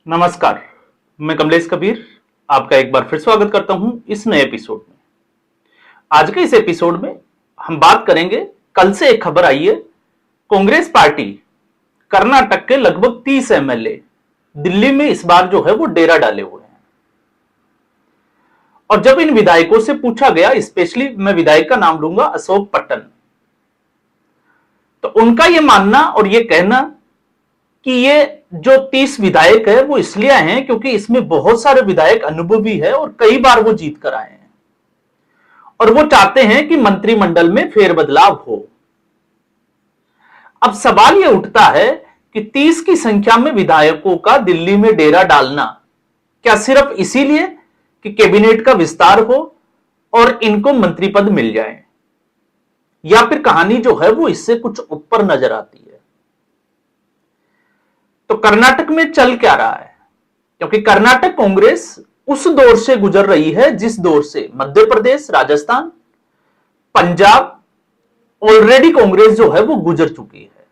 नमस्कार। मैं कमलेश कबीर आपका एक बार फिर स्वागत करता हूं इस नए एपिसोड में। आज के इस एपिसोड में हम बात करेंगे, कल से एक खबर आई है, कांग्रेस पार्टी कर्नाटक के लगभग 30 एमएलए दिल्ली में इस बार जो है वो डेरा डाले हुए हैं। और जब इन विधायकों से पूछा गया, स्पेशली मैं विधायक का नाम लूंगा अशोक पट्टन, तो उनका यह मानना और यह कहना कि ये जो 30 विधायक है वो इसलिए आए हैं क्योंकि इसमें बहुत सारे विधायक अनुभवी है और कई बार वो जीत कर आए हैं और वो चाहते हैं कि मंत्रिमंडल में फेरबदलाव हो। अब सवाल ये उठता है कि 30 की संख्या में विधायकों का दिल्ली में डेरा डालना क्या सिर्फ इसीलिए कि कैबिनेट का विस्तार हो और इनको मंत्री पद मिल जाए, या फिर कहानी जो है वो इससे कुछ ऊपर नजर आती है। तो कर्नाटक में चल क्या रहा है? क्योंकि कर्नाटक कांग्रेस उस दौर से गुजर रही है जिस दौर से मध्य प्रदेश, राजस्थान, पंजाब ऑलरेडी कांग्रेस जो है वो गुजर चुकी है।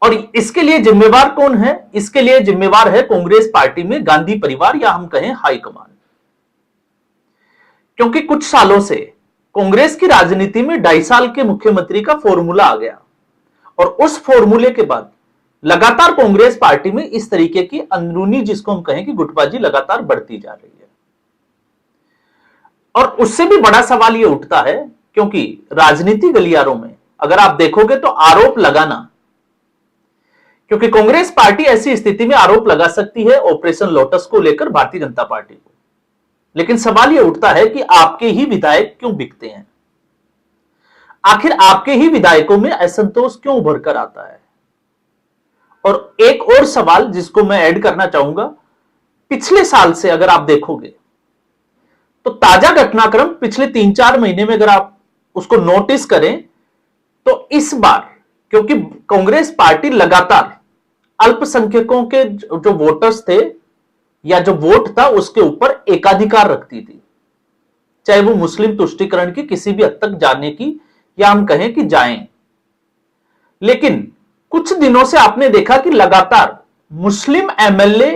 और इसके लिए जिम्मेवार कौन है? इसके लिए जिम्मेवार है कांग्रेस पार्टी में गांधी परिवार, या हम कहें हाईकमान। क्योंकि कुछ सालों से कांग्रेस की राजनीति में 2.5 साल के मुख्यमंत्री का फॉर्मूला आ गया और उस फॉर्मूले के बाद लगातार कांग्रेस पार्टी में इस तरीके की अंदरूनी, जिसको हम कहें कि गुटबाजी, लगातार बढ़ती जा रही है। और उससे भी बड़ा सवाल यह उठता है, क्योंकि राजनीति गलियारों में अगर आप देखोगे तो आरोप लगाना, क्योंकि कांग्रेस पार्टी ऐसी स्थिति में आरोप लगा सकती है ऑपरेशन लोटस को लेकर भारतीय जनता पार्टी को, लेकिन सवाल यह उठता है कि आपके ही विधायक क्यों बिकते हैं? आखिर आपके ही विधायकों में असंतोष क्यों उभर कर आता है? और एक और सवाल जिसको मैं ऐड करना चाहूंगा, पिछले साल से अगर आप देखोगे तो ताजा घटनाक्रम पिछले 3-4 महीने में अगर आप उसको नोटिस करें तो इस बार, क्योंकि कांग्रेस पार्टी लगातार अल्पसंख्यकों के जो वोटर्स थे या जो वोट था उसके ऊपर एकाधिकार रखती थी, चाहे वो मुस्लिम तुष्टीकरण की किसी भी हद तक जाने की या हम कहें कि जाएं। लेकिन कुछ दिनों से आपने देखा कि लगातार मुस्लिम एमएलए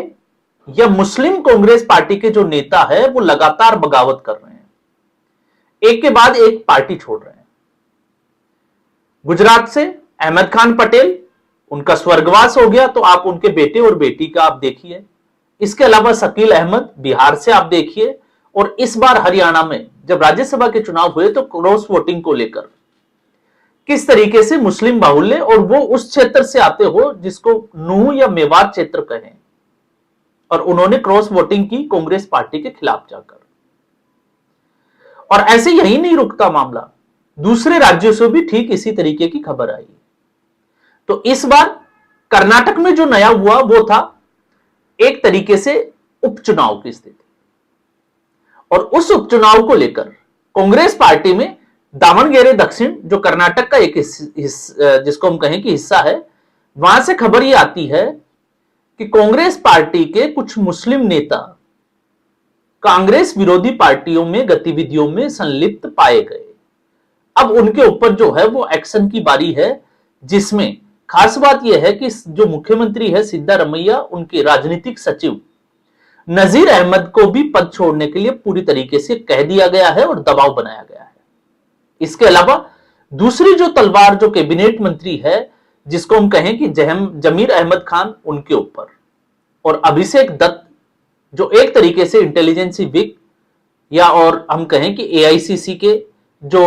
या मुस्लिम कांग्रेस पार्टी के जो नेता है वो लगातार बगावत कर रहे हैं, एक के बाद एक पार्टी छोड़ रहे हैं। गुजरात से अहमद खान पटेल, उनका स्वर्गवास हो गया, तो आप उनके बेटे और बेटी का आप देखिए। इसके अलावा शकील अहमद बिहार से आप देखिए। और इस बार हरियाणा में जब राज्यसभा के चुनाव हुए तो क्रॉस वोटिंग को लेकर किस तरीके से मुस्लिम बाहुल्य, और वो उस क्षेत्र से आते हो जिसको नूह या मेवात क्षेत्र कहें, और उन्होंने क्रॉस वोटिंग की कांग्रेस पार्टी के खिलाफ जाकर। और ऐसे यही नहीं रुकता मामला, दूसरे राज्यों से भी ठीक इसी तरीके की खबर आई। तो इस बार कर्नाटक में जो नया हुआ वो था एक तरीके से उपचुनाव की स्थिति, और उस उपचुनाव को लेकर कांग्रेस पार्टी में दावणगेरे दक्षिण, जो कर्नाटक का एक जिसको हम कहें कि हिस्सा है, वहां से खबर यह आती है कि कांग्रेस पार्टी के कुछ मुस्लिम नेता कांग्रेस विरोधी पार्टियों में गतिविधियों में संलिप्त पाए गए। अब उनके ऊपर जो है वो एक्शन की बारी है, जिसमें खास बात यह है कि जो मुख्यमंत्री है सिद्धारमैया, उनके राजनीतिक सचिव नजीर अहमद को भी पद छोड़ने के लिए पूरी तरीके से कह दिया गया है और दबाव बनाया गया है। इसके अलावा दूसरी जो तलवार, जो कैबिनेट मंत्री है जिसको हम कहें कि जमीर अहमद खान, उनके ऊपर, और अभिषेक दत्त जो एक तरीके से इंटेलिजेंसी विंग या और हम कहें कि एआईसीसी के जो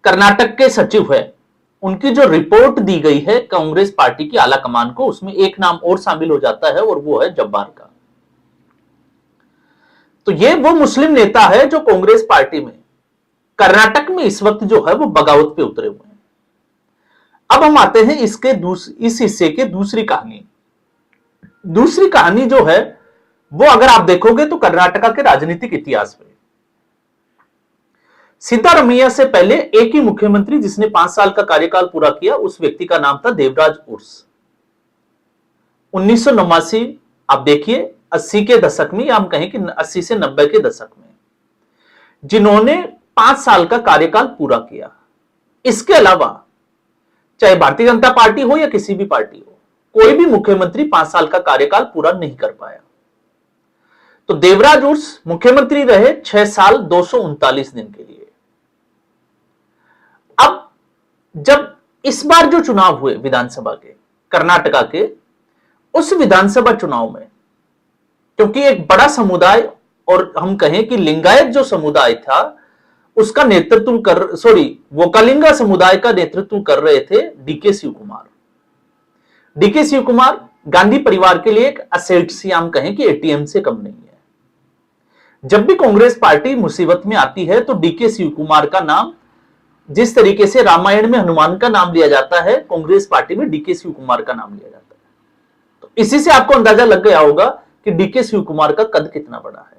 कर्नाटक के सचिव है, उनकी जो रिपोर्ट दी गई है कांग्रेस पार्टी की आला कमान को, उसमें एक नाम और शामिल हो जाता है और वो है जब्बार का। तो ये वो मुस्लिम नेता है जो कांग्रेस पार्टी में कर्नाटक में इस वक्त जो है वो बगावत पे उतरे हुए हैं। अब हम आते हैं इस हिस्से के दूसरी कहानी। दूसरी कहानी जो है वो अगर आप देखोगे तो कर्नाटका के राजनीतिक इतिहास में सिद्धारमैया से पहले एक ही मुख्यमंत्री जिसने 5 साल का कार्यकाल पूरा किया, उस व्यक्ति का नाम था देवराज उर्स। 1989 आप देखिए 80 के दशक में, या हम कहें कि 80 से 90 के दशक में, जिन्होंने 5 साल का कार्यकाल पूरा किया। इसके अलावा चाहे भारतीय जनता पार्टी हो या किसी भी पार्टी हो, कोई भी मुख्यमंत्री 5 साल का कार्यकाल पूरा नहीं कर पाया। तो देवराज उर्स मुख्यमंत्री रहे 6 साल 239 दिन के लिए। अब जब इस बार जो चुनाव हुए विधानसभा के, कर्नाटका के, उस विधानसभा चुनाव में क्योंकि एक बड़ा समुदाय और हम कहें कि लिंगायत जो समुदाय था उसका नेतृत्व वोकालिंगा समुदाय का नेतृत्व कर रहे थे डीके शिव कुमार। डीके शिव कुमार गांधी परिवार के लिए एक असेट सी हम कहें कि एटीएम से कम नहीं है। जब भी कांग्रेस पार्टी मुसीबत में आती है तो डीके शिव कुमार का नाम, जिस तरीके से रामायण में हनुमान का नाम लिया जाता है, कांग्रेस पार्टी में डीके शिव कुमार का नाम लिया जाता है। तो इसी से आपको अंदाजा लग गया होगा कि डीके शिव कुमार का कद कितना बड़ा है।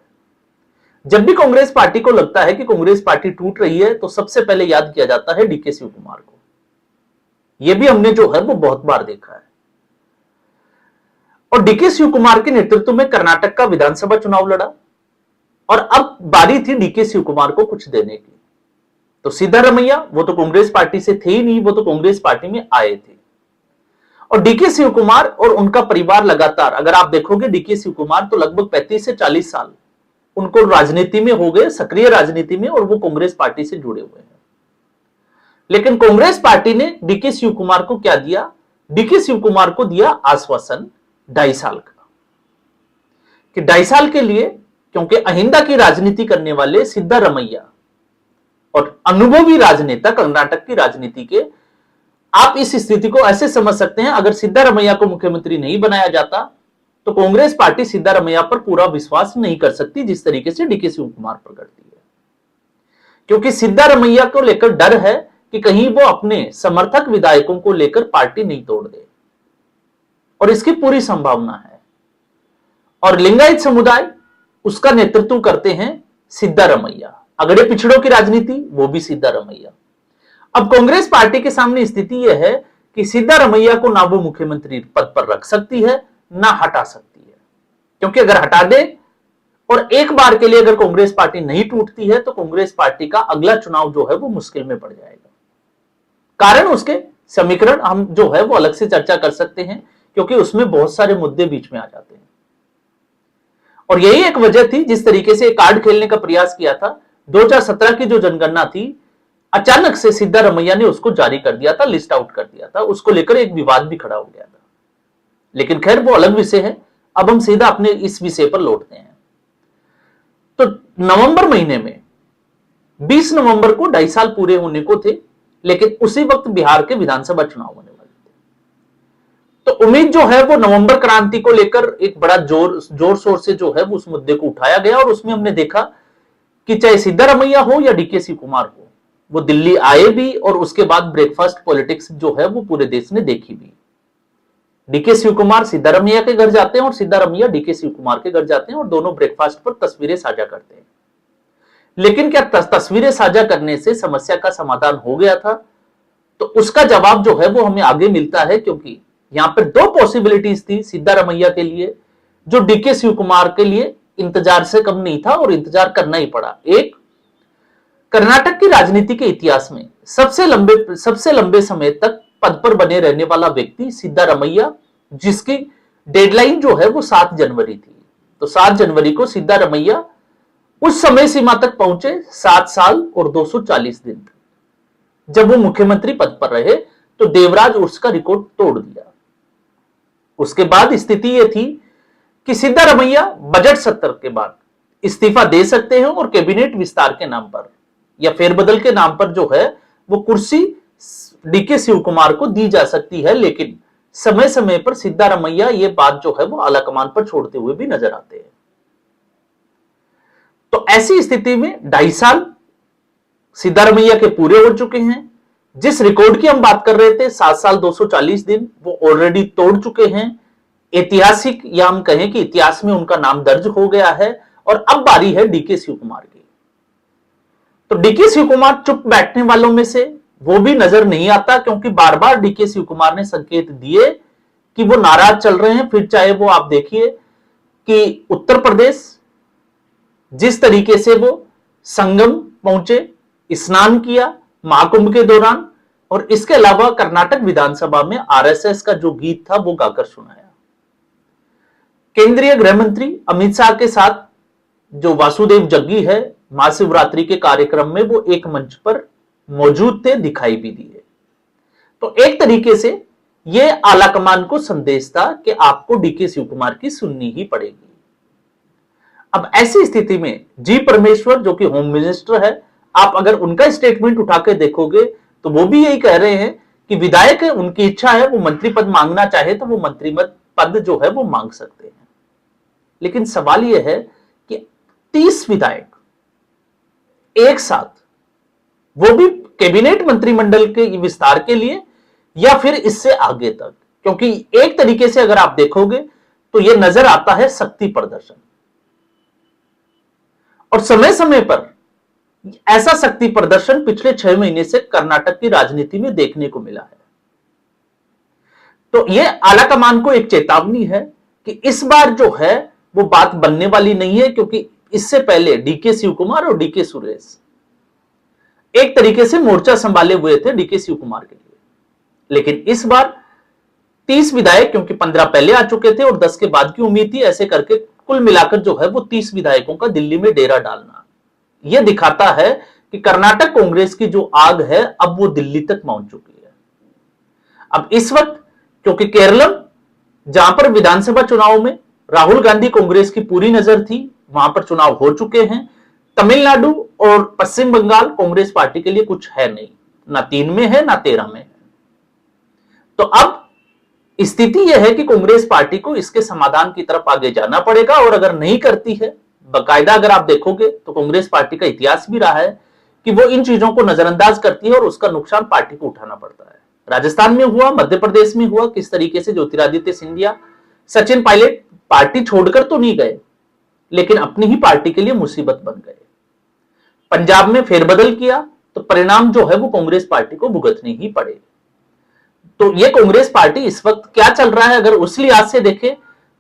जब भी कांग्रेस पार्टी को लगता है कि कांग्रेस पार्टी टूट रही है तो सबसे पहले याद किया जाता है डीके शिव कुमार को। यह भी हमने जो है वो बहुत बार देखा है। और डीके शिव कुमार के नेतृत्व में कर्नाटक का विधानसभा चुनाव लड़ा और अब बारी थी डीके शिव कुमार को कुछ देने की। तो सिद्धारमैया वो तो कांग्रेस पार्टी से थे ही नहीं, वो तो कांग्रेस पार्टी में आए थे। और डीके शिव कुमार और उनका परिवार लगातार, अगर आप देखोगे डीके शिव कुमार तो लगभग 35 से 40 साल उनको राजनीति में हो गए, सक्रिय राजनीति में, और वो कांग्रेस पार्टी से जुड़े हुए हैं। लेकिन कांग्रेस पार्टी ने डीके शिव कुमार को क्या दिया? डीके शिव कुमार को दिया आश्वासन 2.5 साल का, कि 2.5 साल के लिए, क्योंकि अहिंदा की राजनीति करने वाले सिद्धारमैया और अनुभवी राजनेता कर्नाटक की राजनीति के, आप इस स्थिति को ऐसे समझ सकते हैं, अगर सिद्धारमैया को मुख्यमंत्री नहीं बनाया जाता तो कांग्रेस पार्टी सिद्धारमैया पर पूरा विश्वास नहीं कर सकती जिस तरीके से डीके शिव कुमार पर करती है। क्योंकि सिद्धारमैया को लेकर डर है कि कहीं वो अपने समर्थक विधायकों को लेकर पार्टी नहीं तोड़ दे, और इसकी पूरी संभावना है। और लिंगायत समुदाय उसका नेतृत्व करते हैं सिद्धारमैया, अगड़े पिछड़ों की राजनीति वो भी सिद्धारमैया। अब कांग्रेस पार्टी के सामने स्थिति यह है कि सिद्धारमैया को ना वो मुख्यमंत्री पद पर रख सकती है ना हटा सकती है, क्योंकि अगर हटा दे और एक बार के लिए अगर कांग्रेस पार्टी नहीं टूटती है तो कांग्रेस पार्टी का अगला चुनाव जो है वो मुश्किल में पड़ जाएगा। कारण उसके समीकरण हम जो है वो अलग से चर्चा कर सकते हैं, क्योंकि उसमें बहुत सारे मुद्दे बीच में आ जाते हैं। और यही एक वजह थी जिस तरीके से कार्ड खेलने का प्रयास किया था। 2017 की जो जनगणना थी, अचानक से सिद्धारमैया ने उसको जारी कर दिया था, लिस्ट आउट कर दिया था, उसको लेकर एक विवाद भी खड़ा हो गया था। लेकिन खैर वो अलग विषय है। अब हम सीधा अपने इस विषय पर लौटते हैं। तो नवंबर महीने में 20 नवंबर को 2.5 साल पूरे होने को थे, लेकिन उसी वक्त बिहार के विधानसभा चुनाव होने वाले थे। तो उम्मीद जो है वो नवंबर क्रांति को लेकर एक बड़ा जोर शोर से जो है वो उस मुद्दे को उठाया गया, और उसमें हमने देखा कि चाहे सिद्धारमैया हो या डीके शिव कुमार हो, वो दिल्ली आए भी और उसके बाद ब्रेकफास्ट पॉलिटिक्स जो है वो पूरे देश ने देखी भी। डीके शिव कुमार सिद्धारमैया के घर जाते हैं और सिद्धारमैया डीके शिव कुमार के घर जाते हैं और दोनों ब्रेकफास्ट पर तस्वीरें साझा करते हैं। लेकिन क्या तस्वीरें साझा करने से समस्या का समाधान हो गया था? तो उसका जवाब जो है वो हमें आगे मिलता है, क्योंकि यहां पर 2 पॉसिबिलिटीज थी सिद्धारमैया के लिए, जो डीके शिव कुमार के लिए इंतजार से कम नहीं था और इंतजार करना ही पड़ा। एक, कर्नाटक की राजनीति के इतिहास में सबसे लंबे समय तक पद पर बने रहने वाला व्यक्ति सिद्धारमैया, जिसकी डेडलाइन जो है वो 7 जनवरी थी। तो 7 जनवरी को सिद्धारमैया उस समय सीमा तक पहुंचे, 7 साल और 240 दिन। जब वो मुख्यमंत्री पद पर रहे तो देवराज उर्स का रिकॉर्ड तोड़ दिया। उसके बाद स्थिति यह थी कि सिद्धारमैया बजट सत्र के बाद इस्तीफा दे सकते हैं और कैबिनेट विस्तार के नाम पर या फेरबदल के नाम पर जो है वो कुर्सी डीके शिव कुमार को दी जा सकती है। लेकिन समय समय पर सिद्धारमैया ये बात जो है वो आलाकमान पर छोड़ते हुए भी नजर आते हैं। तो ऐसी स्थिति में 2.5 साल सिद्धारमैया के पूरे हो चुके हैं। जिस रिकॉर्ड की हम बात कर रहे थे 7 साल 240 दिन, वो ऑलरेडी तोड़ चुके हैं। ऐतिहासिक या हम कहें कि इतिहास में उनका नाम दर्ज हो गया है। और अब बारी है डीके शिव कुमार की। तो डीके शिव कुमार चुप बैठने वालों में से वो भी नजर नहीं आता, क्योंकि बार बार डीके शिव कुमार ने संकेत दिए कि वो नाराज चल रहे हैं। फिर चाहे वो आप देखिए कि उत्तर प्रदेश जिस तरीके से वो संगम पहुंचे, स्नान किया महाकुंभ के दौरान, और इसके अलावा कर्नाटक विधानसभा में आरएसएस का जो गीत था वो गाकर सुनाया। केंद्रीय गृह मंत्री अमित शाह के साथ जो वासुदेव जग्गी है, महाशिवरात्रि के कार्यक्रम में वो एक मंच पर मौजूद थे, दिखाई भी दिए। तो एक तरीके से ये आलाकमान को संदेश था कि आपको डीके शिव कुमार की सुननी ही पड़ेगी। अब ऐसी स्थिति में जी परमेश्वर जो कि होम मिनिस्टर है, आप अगर उनका स्टेटमेंट उठा के देखोगे तो वो भी यही कह रहे हैं कि विधायक है, उनकी इच्छा है, वो मंत्री पद मांगना चाहे तो वो मंत्री पद जो है वो मांग सकते हैं। लेकिन सवाल यह है कि 30 विधायक एक साथ, वो भी कैबिनेट मंत्रिमंडल के विस्तार के लिए या फिर इससे आगे तक, क्योंकि एक तरीके से अगर आप देखोगे तो यह नजर आता है शक्ति प्रदर्शन। और समय समय पर ऐसा शक्ति प्रदर्शन पिछले 6 महीने से कर्नाटक की राजनीति में देखने को मिला है। तो यह आलाकमान को एक चेतावनी है कि इस बार जो है वो बात बनने वाली नहीं है, क्योंकि इससे पहले डीके शिव कुमार और डीके सुरेश एक तरीके से मोर्चा संभाले हुए थे डीके शिव कुमार के लिए। लेकिन इस बार 30 विधायक, क्योंकि 15 पहले आ चुके थे और 10 के बाद की उम्मीद थी, ऐसे करके कुल मिलाकर जो है वो 30 विधायकों का दिल्ली में डेरा डालना, यह दिखाता है कि कर्नाटक कांग्रेस की जो आग है अब वो दिल्ली तक पहुंच चुकी है। अब इस वक्त क्योंकि केरलम, जहां पर विधानसभा चुनाव में राहुल गांधी कांग्रेस की पूरी नजर थी, वहां पर चुनाव हो चुके हैं। तमिलनाडु और पश्चिम बंगाल कांग्रेस पार्टी के लिए कुछ है नहीं, ना 3 में है ना 13 में है। तो अब स्थिति यह है कि कांग्रेस पार्टी को इसके समाधान की तरफ आगे जाना पड़ेगा, और अगर नहीं करती है, बाकायदा अगर आप देखोगे तो कांग्रेस पार्टी का इतिहास भी रहा है कि वो इन चीजों को नजरअंदाज करती है और उसका नुकसान पार्टी को उठाना पड़ता है। राजस्थान में हुआ, मध्य प्रदेश में हुआ, किस तरीके से ज्योतिरादित्य सिंधिया, सचिन पायलट पार्टी छोड़कर तो नहीं गए, लेकिन अपनी ही पार्टी के लिए मुसीबत बन गए। पंजाब में फेरबदल किया तो परिणाम जो है वो कांग्रेस पार्टी को भुगतने ही पड़े। तो ये कांग्रेस पार्टी इस वक्त क्या चल रहा है, अगर उस लिहाज से देखें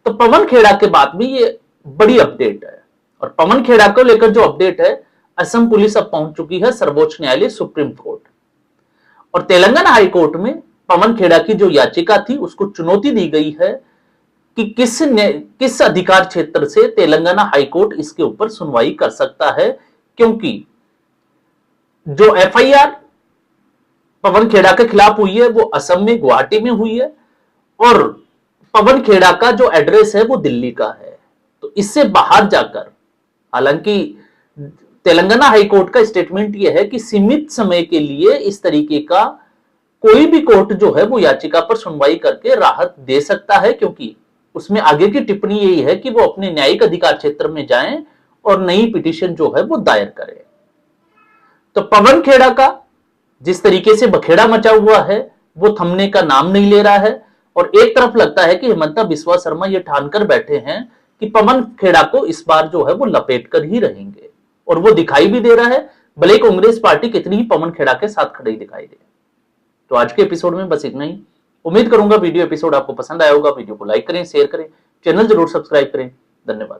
तो पवन खेड़ा के बाद भी ये बड़ी अपडेट है। और पवन खेड़ा को लेकर जो अपडेट है, असम पुलिस अब पहुंच चुकी है सर्वोच्च न्यायालय सुप्रीम कोर्ट, और तेलंगाना हाई कोर्ट में पवन खेड़ा की जो याचिका थी उसको चुनौती दी गई है कि किस अधिकार क्षेत्र से तेलंगाना हाई कोर्ट इसके ऊपर सुनवाई कर सकता है, क्योंकि जो एफआईआर पवन खेड़ा के खिलाफ हुई है वो असम में गुवाहाटी में हुई है, और पवन खेड़ा का जो एड्रेस है वो दिल्ली का है। तो इससे बाहर जाकर, हालांकि तेलंगाना हाईकोर्ट का स्टेटमेंट यह है कि सीमित समय के लिए इस तरीके का कोई भी कोर्ट जो है वो याचिका पर सुनवाई करके राहत दे सकता है, क्योंकि उसमें आगे की टिप्पणी यही है कि वो अपने न्यायिक अधिकार क्षेत्र में जाएं और नई पिटीशन जो है वो दायर करें। तो पवन खेड़ा का जिस तरीके से बखेड़ा मचा हुआ है वो थमने का नाम नहीं ले रहा है, और एक तरफ लगता है कि हिमंता बिस्वा शर्मा ये ठानकर बैठे हैं कि पवन खेड़ा को इस बार जो है वो लपेट कर ही रहेंगे, और वो दिखाई भी दे रहा है, भले कांग्रेस पार्टी कितनी ही पवन खेड़ा के साथ खड़ी दिखाई दे। तो आज के एपिसोड में बस इतना ही। उम्मीद करूंगा वीडियो एपिसोड आपको पसंद आया होगा। वीडियो को लाइक करें, शेयर करें, चैनल जरूर सब्सक्राइब करें। धन्यवाद।